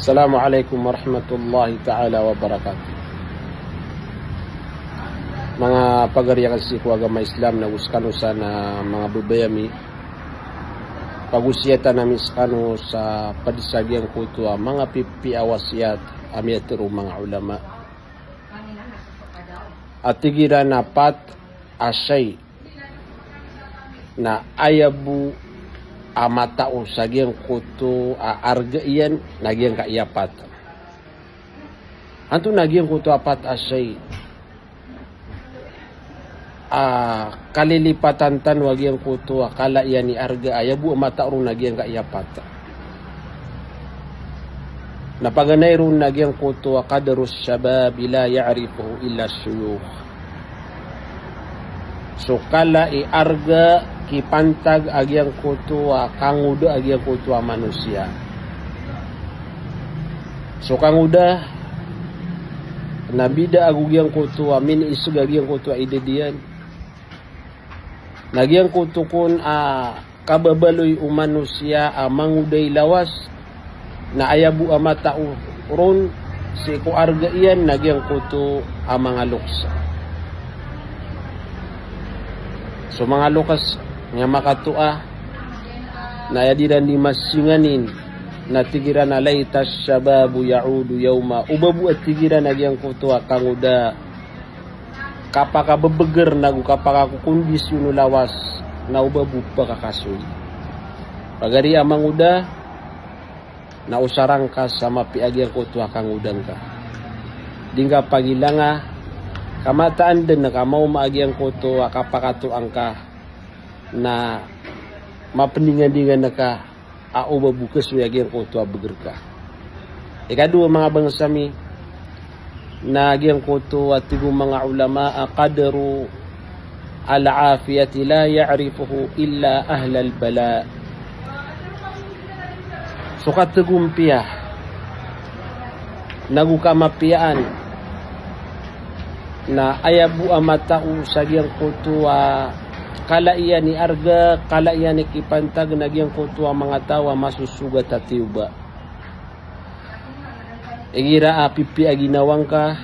Assalamualaikum warahmatullahi ta'ala wabarakatuh. Mga pagariya kasi ko agama Islam na guskano sana mga babayami pagusyata namin skano sa padisagyang kutua mga pipi awasiyat amiyatiro mga ulama at tigira na pat asay na ayabu amatao sagyang kuto arga iyan nagyang kaiyapat. Anto nagyang kuto apat asay kalilipatan tan wagyang kuto kala iyan ni arga ayabu amatao nagyang kaiyapat. Napaganay ron nagyang kuto kadarus syabab la ya'rifuhu illa syuyukh. So kala arga kipantag agyang kutua kanguda agyang kutua manusia. So kanguda nabida agugyang kutua min isug agyang kutua idedian. Nagyang kutukun kababaloy manusia manguday lawas na ayabu amatao ron si ko arga iyan nagyang kutu mga luksa. So mga lukas nga makatua na yadiran di masinganin na tigiran na laytas syababu yaudu yauma ubabu at tigiran nagyang kutua kanguda kapaka bebeger nagu kapaka kondisyon lawas na ubabu pakakasoy pagari amang uda na usarang ka sama piagyang kutua kangudang ka dingga pagilanga kamataan din na kamau maagyang kutua kapakatuang ka na mapeningan-dingan naka ubabu kesuyagyang kutua begerka. Ikadua mga bangsami na agyang kutua tigu mga ulama qadru al-afiyati la ya'rifuhu illa ahlal bala. Sukat tegumpiah nagukamapiaan na ayabu amatau sagyang kutua kala iya ni arga kala iya ni kipantag nagyang kutua mga tawa masusugat at tiuba. Igira apipi aginawang ka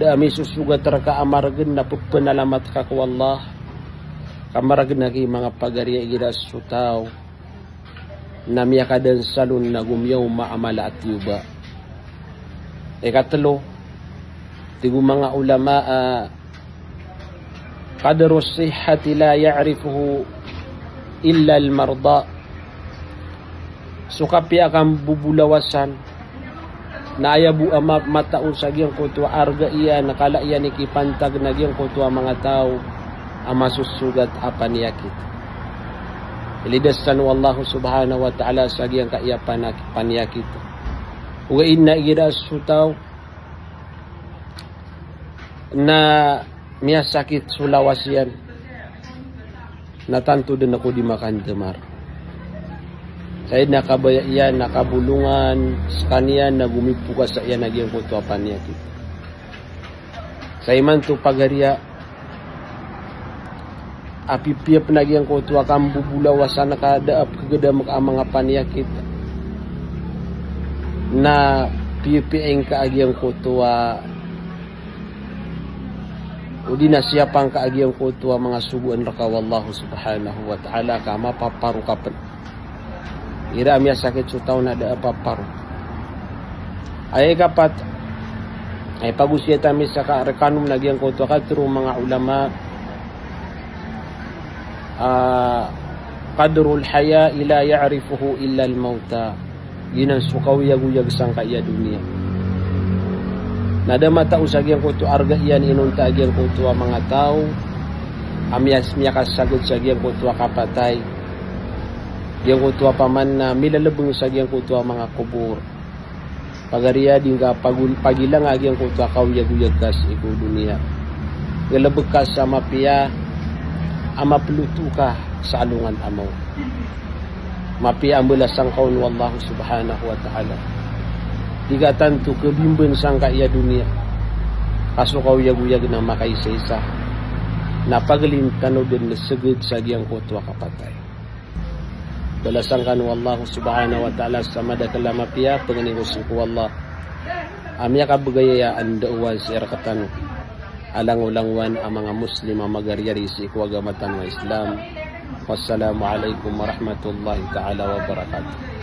dami susugat raka amargen na penalamat ka ku Allah kamargen nagi mga pagariya igira sutaw na miyakadan salun na gumyaw maamala at tiuba. Ikatlo tigu mga ulama qadru sihhati la ya'rifuhu illa al-marda. Sukapi akan bubulawasan na ayabu mataon sagyang kutua arga iya nakala iya ni kipantag nagyang kutua mga tao masusugat paniyakit. Ilidasan Allah subhanahu wa ta'ala sagyang kaiya paniyakit. Uga inna gira sutaw na miya sakit sulawasian natanto din ako di makan demar. Saya nakabaya iyan, nakabulungan sa kaniya na gumipuka sa iyan nagyang kutua paniyakit. Saya man to pagariya apipiyap nagyang kutua kambubulawasan nakadaap kagadamak ang mga paniyakit na pipieng kaagyang kutua udi na siyapang kaagyang kutua mga subuan raka wallahu subhanahu wa ta'ala ka mapaparu kapan ira amya sakit sutaw na da paparu ay kapat ay pagusya tami sa rekanum nagyang kutua kadro mga ulama qadrul haya ila ya'rifuhu illa al-mauta ginan sukawiyag-uyag sang kaya dunia. Nada mata usagyang kutu arga iyan inunta agyang kutu mga tao amyas miya kasagod sagyang kutu kapatay yang kutu paman na milalabong sagyang kutu mga kubur pagariya dingga pagilang agyang kutu kawiyag-uyag kas iku dunia galabog ka sa mapiya amapluto ka sa alungan amaw mapiya ambulas sang kaun wallahu subhanahu wa ta'ala diga tantu kebimben sangka iya dunia kaso kau yag-uyag na makaisa-isa na pagalintano din na sagad sa giyang kutua kapatay. Balasangkan wallahu subhanahu wa ta'ala samada kalama pia pengenigusin ku Allah. Amya kabagaya anda uwas erakatan alang-ulangwan ang mga Muslim ang magaryari si kuwagamatan ng Islam. Wassalamualaikum warahmatullahi ta'ala wabarakatuh.